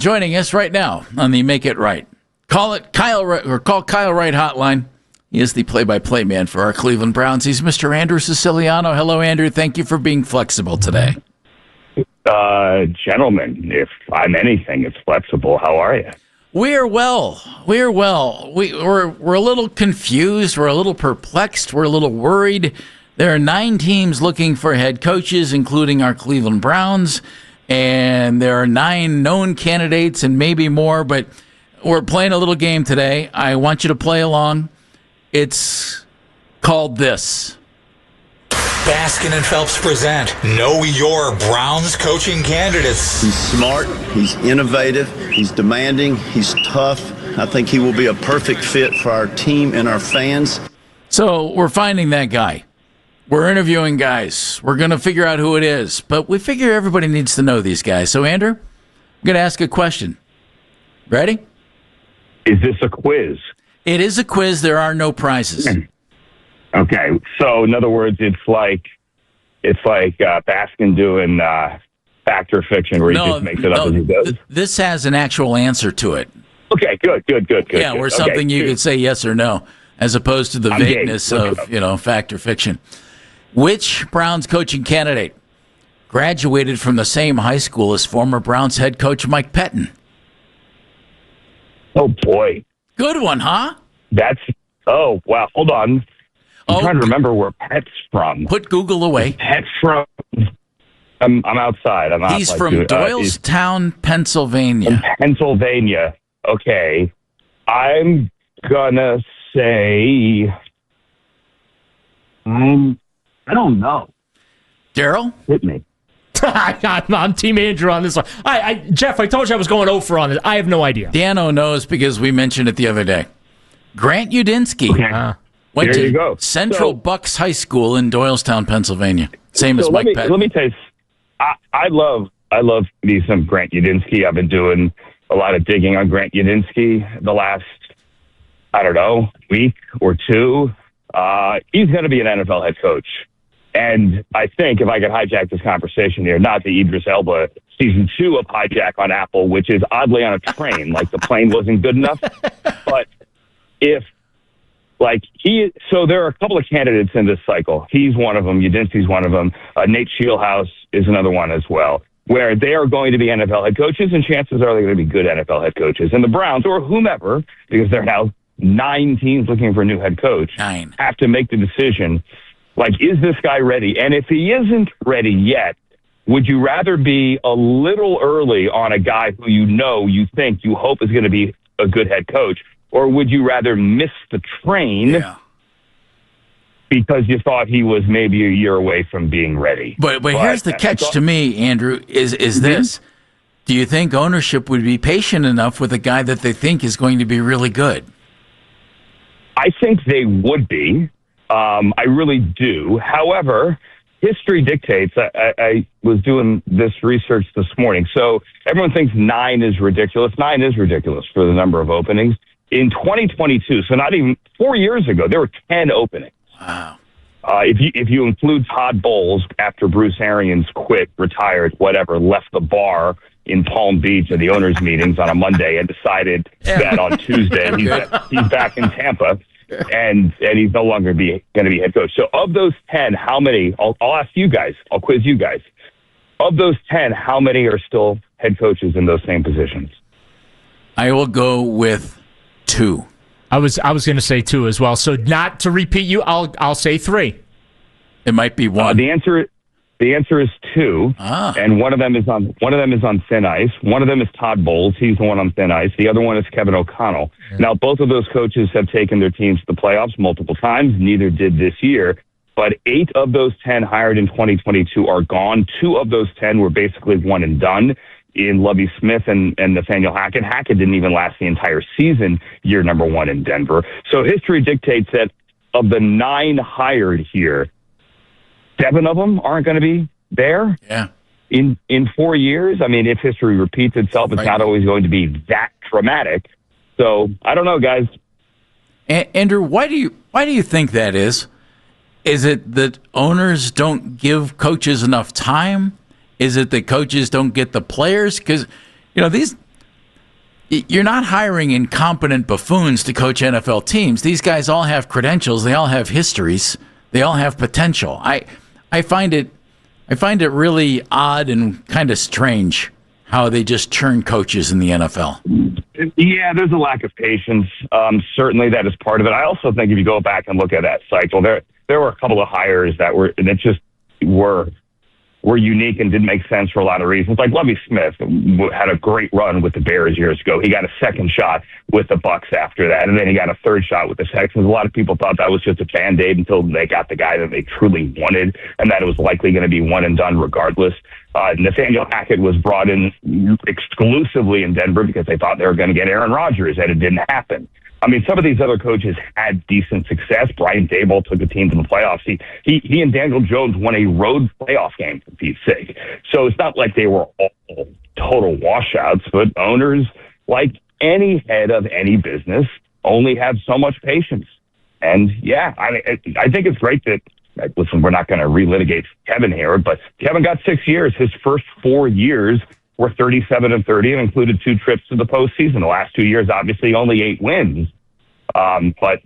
Joining us right now on the Make It Right. Call Kyle Wright hotline. He is the play-by-play man for our Cleveland Browns. He's Mr. Andrew Siciliano. Hello, Andrew. Thank you for being flexible today. Gentlemen, if I'm anything, it's flexible. How are you? We're well. We're a little confused. We're a little perplexed. We're a little worried. There are 9 teams looking for head coaches, including our Cleveland Browns. And there are 9 known candidates and maybe more, but we're playing a little game today. I want you to play along. It's called this. Baskin and Phelps present Know Your Browns coaching candidates. He's smart, he's innovative, he's demanding, he's tough. I think he will be a perfect fit for our team and our fans. So we're finding that guy. We're interviewing guys. We're going to figure out who it is. But we figure everybody needs to know these guys. So, Andrew, I'm going to ask a question. Ready? Is this a quiz? It is a quiz. There are no prizes. Okay. So, in other words, it's like Baskin doing fact or fiction where he just makes it up as he goes? This has an actual answer to it. Okay, good. Yeah, where something you could say yes or no, as opposed to the vagueness of, fact or fiction. Which Browns coaching candidate graduated from the same high school as former Browns head coach Mike Pettin? Oh, boy. Good one, huh? Wow. Hold on. I'm trying to remember where Pet's from. Put Google away. Pet's from... I'm outside. He's from Doylestown, Pennsylvania. From Pennsylvania. Okay. I'm going to say... I don't know. Daryl? Hit me. I'm Team Andrew on this one. Jeff, I told you I was going over on it. I have no idea. Dano knows because we mentioned it the other day. Grant Udinski went to Central Bucks High School in Doylestown, Pennsylvania. Same as Mike Pettin. Let me tell you, I love me some Grant Udinski. I've been doing a lot of digging on Grant Udinski the last, week or two. He's going to be an NFL head coach. And I think if I could hijack this conversation here, not the Idris Elba season 2 of Hijack on Apple, which is oddly on a train, like the plane wasn't good enough. But so there are a couple of candidates in this cycle. He's one of them. Udinski's one of them. Nate Scheelhaase is another one as well, where they are going to be NFL head coaches, and chances are they're going to be good NFL head coaches. And the Browns, or whomever, because they're now 9 teams looking for a new head coach, have to make the decision, is this guy ready? And if he isn't ready yet, would you rather be a little early on a guy who you think, you hope is going to be a good head coach, or would you rather miss the train because you thought he was maybe a year away from being ready? But here's the catch to me, Andrew, is this. Do you think ownership would be patient enough with a guy that they think is going to be really good? I think they would be. I really do. However, history dictates. I was doing this research this morning. So everyone thinks 9 is ridiculous. 9 is ridiculous for the number of openings. In 2022, so not even 4 years ago, there were 10 openings. Wow. If you include Todd Bowles, after Bruce Arians quit, retired, whatever, left the bar in Palm Beach at the owners' meetings on a Monday and decided that on Tuesday he's back in Tampa. And he's no longer going to be head coach. So of those 10, how many, I'll ask you guys, I'll quiz you guys. Of those 10, how many are still head coaches in those same positions? I will go with 2. I was going to say 2 as well. So not to repeat you, I'll say 3. It might be 1. The answer is 2, and one of them is on thin ice. One of them is Todd Bowles. He's the one on thin ice. The other one is Kevin O'Connell. Yeah. Now, both of those coaches have taken their teams to the playoffs multiple times. Neither did this year. But 8 of those 10 hired in 2022 are gone. 2 of those 10 were basically one and done in Lovie Smith and Nathaniel Hackett. Hackett didn't even last the entire season, year number 1 in Denver. So history dictates that of the 9 hired here, 7 of them aren't going to be there in 4 years. I mean, if history repeats itself, it's not always going to be that dramatic. So I don't know, guys. Andrew, why do you think that is? Is it that owners don't give coaches enough time? Is it that coaches don't get the players? Because you're not hiring incompetent buffoons to coach NFL teams. These guys all have credentials. They all have histories. They all have potential. I find it really odd and kind of strange how they just churn coaches in the NFL. Yeah, there's a lack of patience. Certainly that is part of it. I also think if you go back and look at that cycle, there were a couple of hires that were unique and didn't make sense for a lot of reasons. Like Lovie Smith had a great run with the Bears years ago. He got a second shot with the Bucs after that, and then he got a third shot with the Texans. A lot of people thought that was just a Band-Aid until they got the guy that they truly wanted, and that it was likely going to be one and done regardless. Nathaniel Hackett was brought in exclusively in Denver because they thought they were going to get Aaron Rodgers, and it didn't happen. I mean, some of these other coaches had decent success. Brian Daboll took the team to the playoffs. He and Daniel Jones won a road playoff game, for Pete's sake. So it's not like they were all total washouts, but owners, like any head of any business, only have so much patience. And yeah, I think it's great that, listen, we're not going to relitigate Kevin here, but Kevin got 6 years. His first 4 years were 37-30 and included 2 trips to the postseason. The last 2 years, obviously, only 8 wins. But,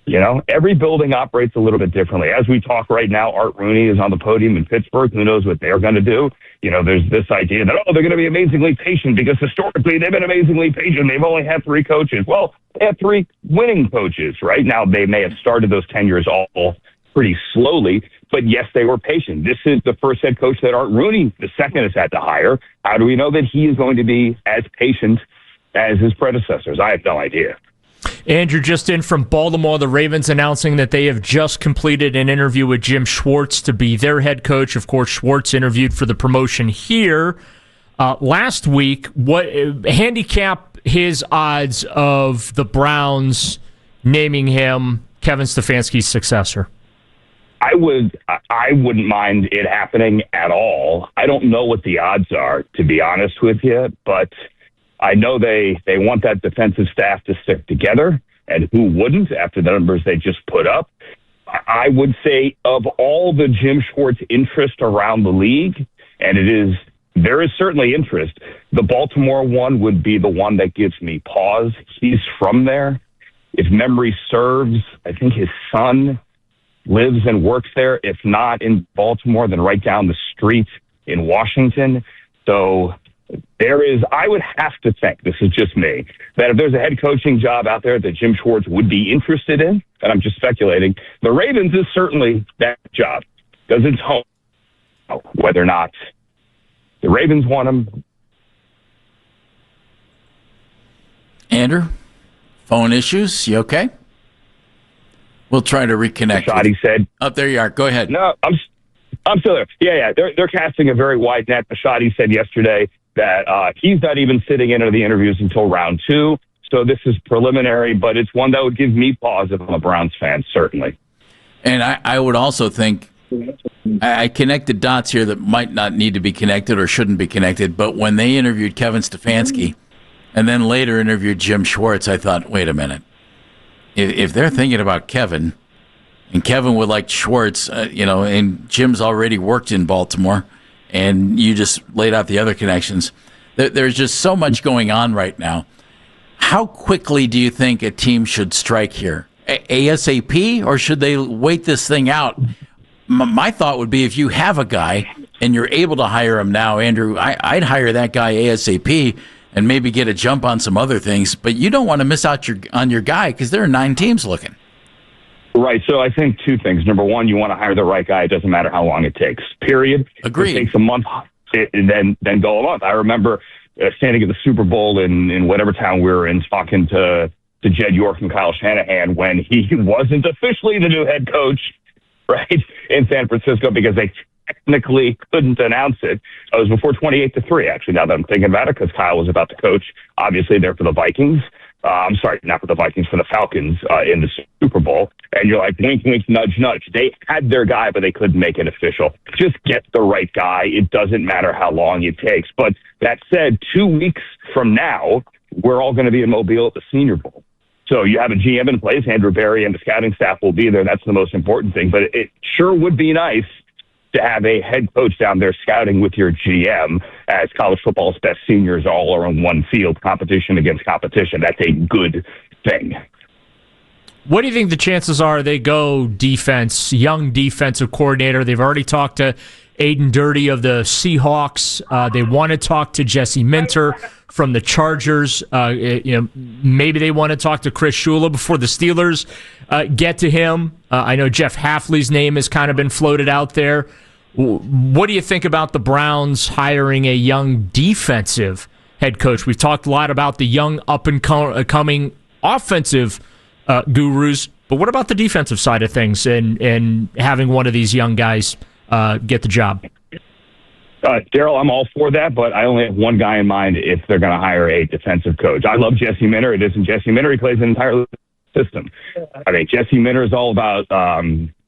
you know, every building operates a little bit differently. As we talk right now, Art Rooney is on the podium in Pittsburgh. Who knows what they're going to do? You know, there's this idea that, they're going to be amazingly patient because historically they've been amazingly patient. They've only had 3 coaches. Well, they have 3 winning coaches, right? Now, they may have started those tenures all pretty slowly, but yes, they were patient. This is the first head coach that Art Rooney, the second, has had to hire. How do we know that he is going to be as patient as his predecessors? I have no idea. Andrew, just in from Baltimore, the Ravens announcing that they have just completed an interview with Jim Schwartz to be their head coach. Of course, Schwartz interviewed for the promotion here last week. What handicap his odds of the Browns naming him Kevin Stefanski's successor? I wouldn't mind it happening at all. I don't know what the odds are, to be honest with you, but I know they want that defensive staff to stick together, and who wouldn't after the numbers they just put up? I would say of all the Jim Schwartz interest around the league, and there is certainly interest, the Baltimore one would be the one that gives me pause. He's from there. If memory serves, I think his son lives and works there. If not in Baltimore, then right down the street in Washington. So I would have to think, this is just me, that if there's a head coaching job out there that Jim Schwartz would be interested in, and I'm just speculating, the Ravens is certainly that job. Because it's home. Whether or not the Ravens want him. Andrew, phone issues, you okay? We'll try to reconnect. Shadi said. Oh, there you are. Go ahead. No, I'm still there. Yeah. They're casting a very wide net. Shadi said yesterday that he's not even sitting into the interviews until round 2. So this is preliminary, but it's one that would give me pause if I'm a Browns fan, certainly. And I would also think, I connected dots here that might not need to be connected or shouldn't be connected, but when they interviewed Kevin Stefanski and then later interviewed Jim Schwartz, I thought, wait a minute. If they're thinking about Kevin, and Kevin would like Schwartz, and Jim's already worked in Baltimore, and you just laid out the other connections, there's just so much going on right now. How quickly do you think a team should strike here? ASAP, or should they wait this thing out? My thought would be if you have a guy and you're able to hire him now, Andrew, I'd hire that guy ASAP and maybe get a jump on some other things, but you don't want to miss out on your guy because there are 9 teams looking. Right. So I think 2 things. Number one, you want to hire the right guy. It doesn't matter how long it takes. Period. Agreed. If it takes a month, then go a month. I remember standing at the Super Bowl in whatever town we were in, talking to Jed York and Kyle Shanahan when he wasn't officially the new head coach, right, in San Francisco because they technically couldn't announce it. It was before 28-3, actually, now that I'm thinking about it, because Kyle was about to coach, obviously, there for the Vikings. I'm sorry, not for the Vikings, for the Falcons in the Super Bowl. And you're like, wink, wink, nudge, nudge. They had their guy, but they couldn't make it official. Just get the right guy. It doesn't matter how long it takes. But that said, 2 weeks from now, we're all going to be in Mobile at the Senior Bowl. So you have a GM in place. Andrew Berry and the scouting staff will be there. That's the most important thing. But it sure would be nice to have a head coach down there scouting with your GM as college football's best seniors all are on one field, competition against competition. That's a good thing. What do you think the chances are they go defense, young defensive coordinator? They've already talked to Aiden Dirty of the Seahawks. They want to talk to Jesse Minter from the Chargers. Maybe they want to talk to Chris Shula before the Steelers get to him. I know Jeff Hafley's name has kind of been floated out there. What do you think about the Browns hiring a young defensive head coach? We've talked a lot about the young up-and-coming offensive gurus, but what about the defensive side of things and having one of these young guys get the job? Daryl, I'm all for that, but I only have one guy in mind if they're going to hire a defensive coach. I love Jesse Minter. It isn't Jesse Minter. He plays an entire system. I mean, Jesse Minter is all about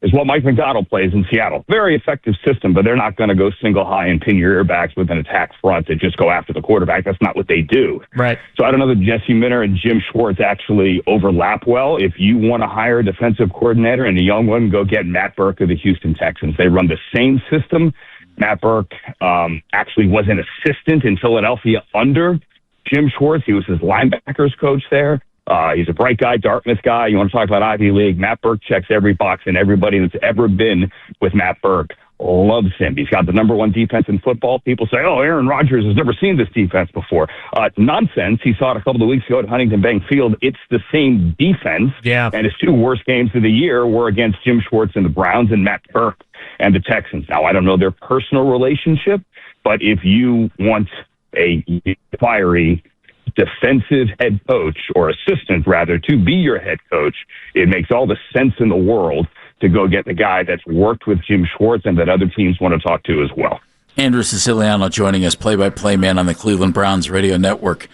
is what Mike McDonald plays in Seattle. Very effective system, but they're not going to go single high and pin your earbacks with an attack front and just go after the quarterback. That's not what they do. Right. So I don't know that Jesse Minter and Jim Schwartz actually overlap well. If you want to hire a defensive coordinator and a young one, go get Matt Burke of the Houston Texans. They run the same system. Matt Burke actually was an assistant in Philadelphia under Jim Schwartz. He was his linebackers coach there. He's a bright guy, Dartmouth guy. You want to talk about Ivy League? Matt Burke checks every box, and everybody that's ever been with Matt Burke loves him. He's got the number one defense in football. People say, oh, Aaron Rodgers has never seen this defense before. Nonsense. He saw it a couple of weeks ago at Huntington Bank Field. It's the same defense. Yeah. And his two worst games of the year were against Jim Schwartz and the Browns and Matt Burke and the Texans. Now, I don't know their personal relationship, but if you want a fiery defensive head coach, or assistant rather, to be your head coach, it makes all the sense in the world to go get the guy that's worked with Jim Schwartz and that other teams want to talk to as well. Andrew Siciliano joining us, play-by-play man on the Cleveland Browns radio network.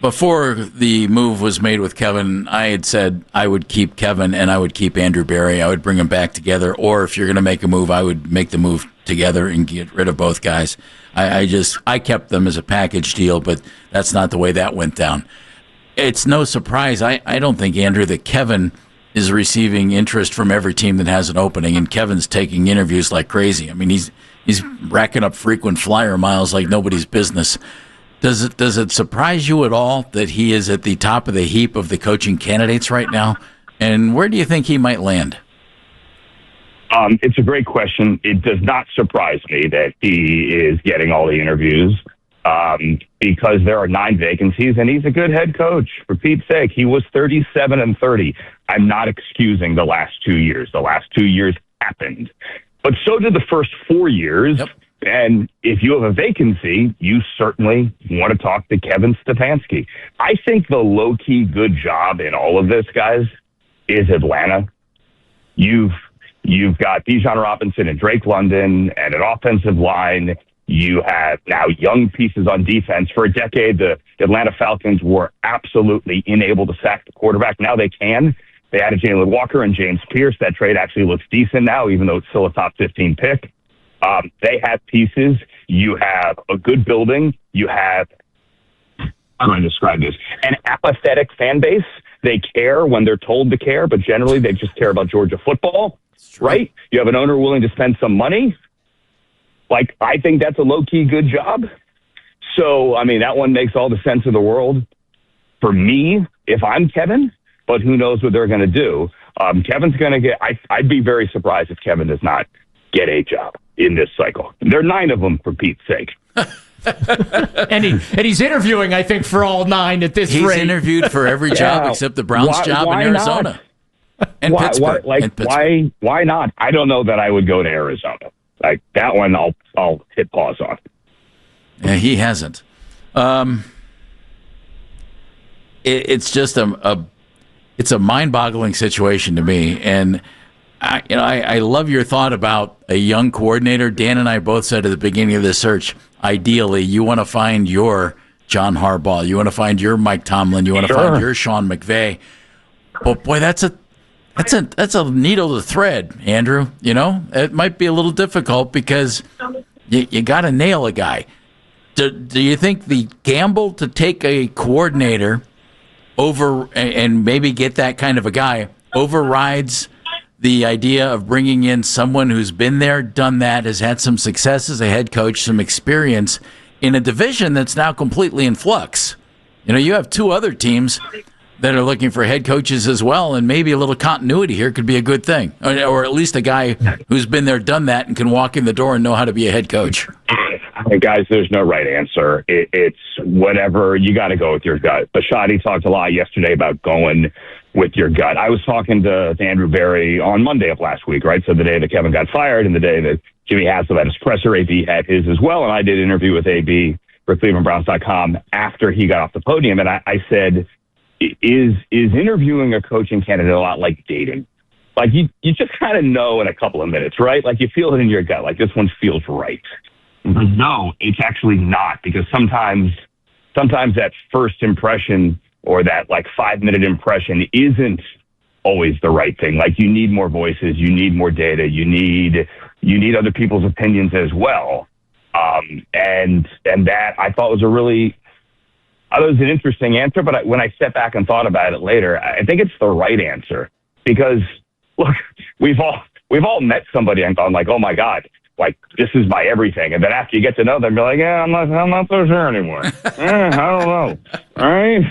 Before the move was made with Kevin, I had said I would keep Kevin and I would keep Andrew Berry. I would bring them back together. Or if you're going to make a move, I would make the move together and get rid of both guys. I kept them as a package deal, but that's not the way that went down. It's no surprise, I don't think, Andrew, that Kevin is receiving interest from every team that has an opening, and Kevin's taking interviews like crazy. I mean, he's racking up frequent flyer miles like nobody's business. Does it surprise you at all that he is at the top of the heap of the coaching candidates right now? And where do you think he might land? It's a great question. It does not surprise me that he is getting all the interviews because there are 9 vacancies, and he's a good head coach. For Pete's sake, he was 37-30. I'm not excusing the last 2 years. The last 2 years happened. But so did the first 4 years. Yep. And if you have a vacancy, you certainly want to talk to Kevin Stefanski. I think the low-key good job in all of this, guys, is Atlanta. You've got Bijan Robinson and Drake London and an offensive line. You have now young pieces on defense. For a decade, the Atlanta Falcons were absolutely unable to sack the quarterback. Now they can. They added Jalen Walker and James Pierce. That trade actually looks decent now, even though it's still a top 15 pick. They have pieces. You have a good building. You have, how do I describe this? An apathetic fan base. They care when they're told to care, but generally they just care about Georgia football, right? You have an owner willing to spend some money. Like, I think that's a low-key good job. So, I mean, that one makes all the sense in the world for me if I'm Kevin, but who knows what they're going to do. Kevin's going to get, I'd be very surprised if Kevin does not get a job in this cycle. There are 9 of them, for Pete's sake. and he's interviewing, I think, for all 9 at this rate. He's interviewed for every job except the Browns job in Arizona. And Pittsburgh. Why not? I don't know that I would go to Arizona. Like, that one, I'll hit pause on. Yeah, he hasn't. It's just it's a mind-boggling situation to me, and I love your thought about a young coordinator. Dan and I both said at the beginning of this search, ideally, you want to find your John Harbaugh, you want to find your Mike Tomlin, you want to find your Sean McVay. But boy, that's a needle to thread, Andrew. You know, it might be a little difficult because you got to nail a guy. Do you think the gamble to take a coordinator over and maybe get that kind of a guy overrides the idea of bringing in someone who's been there, done that, has had some success as a head coach, some experience in a division that's now completely in flux. You know, you have two other teams that are looking for head coaches as well, and maybe a little continuity here could be a good thing, or at least a guy who's been there, done that, and can walk in the door and know how to be a head coach. Hey guys, there's no right answer. It's whatever. You got to go with your gut. Bashadi talked a lot yesterday about going with your gut. I was talking to Andrew Berry on Monday of last week, right? So the day that Kevin got fired and the day that Scheelhaase had his presser, AB had his as well. And I did an interview with AB for ClevelandBrowns.com after he got off the podium. And I said, is interviewing a coaching candidate a lot like dating? Like you just kind of know in a couple of minutes, right? Like you feel it in your gut, like this one feels right. But no, it's actually not, because sometimes that first impression or that like 5-minute impression isn't always the right thing. Like you need more voices, you need more data, you need other people's opinions as well. And that I thought was an interesting answer, but when I stepped back and thought about it later, I think it's the right answer, because look, we've all met somebody and gone like, oh my God, like this is my everything. And then after you get to know them, you're like, yeah, I'm not so sure anymore. I don't know. All right.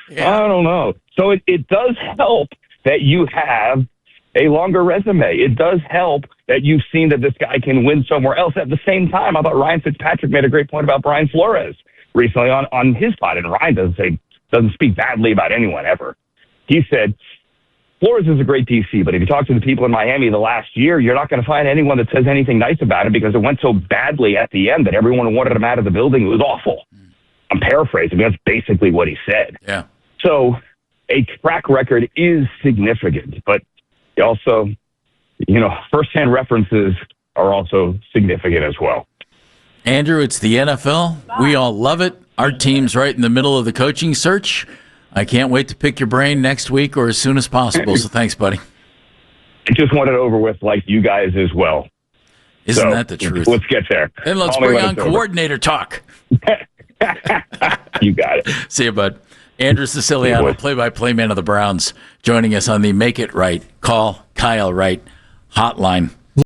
Yeah. I don't know. So it does help that you have a longer resume. It does help that you've seen that this guy can win somewhere else. At the same time, I thought Ryan Fitzpatrick made a great point about Brian Flores recently on his pod, and Ryan doesn't speak badly about anyone ever. He said, Flores is a great DC, but if you talk to the people in Miami the last year, you're not going to find anyone that says anything nice about him, because it went so badly at the end that everyone wanted him out of the building. It was awful. I'm paraphrasing, but that's basically what he said. Yeah. So a track record is significant, but also, firsthand references are also significant as well. Andrew, it's the NFL. We all love it. Our team's right in the middle of the coaching search. I can't wait to pick your brain next week or as soon as possible. So thanks, buddy. I just want it over with, like you guys as well. Isn't that the truth? Let's get there. Then let's bring on coordinator talk. You got it. See you, bud. Andrew Siciliano, play-by-play man of the Browns, joining us on the Make It Right, Call Kyle Wright hotline.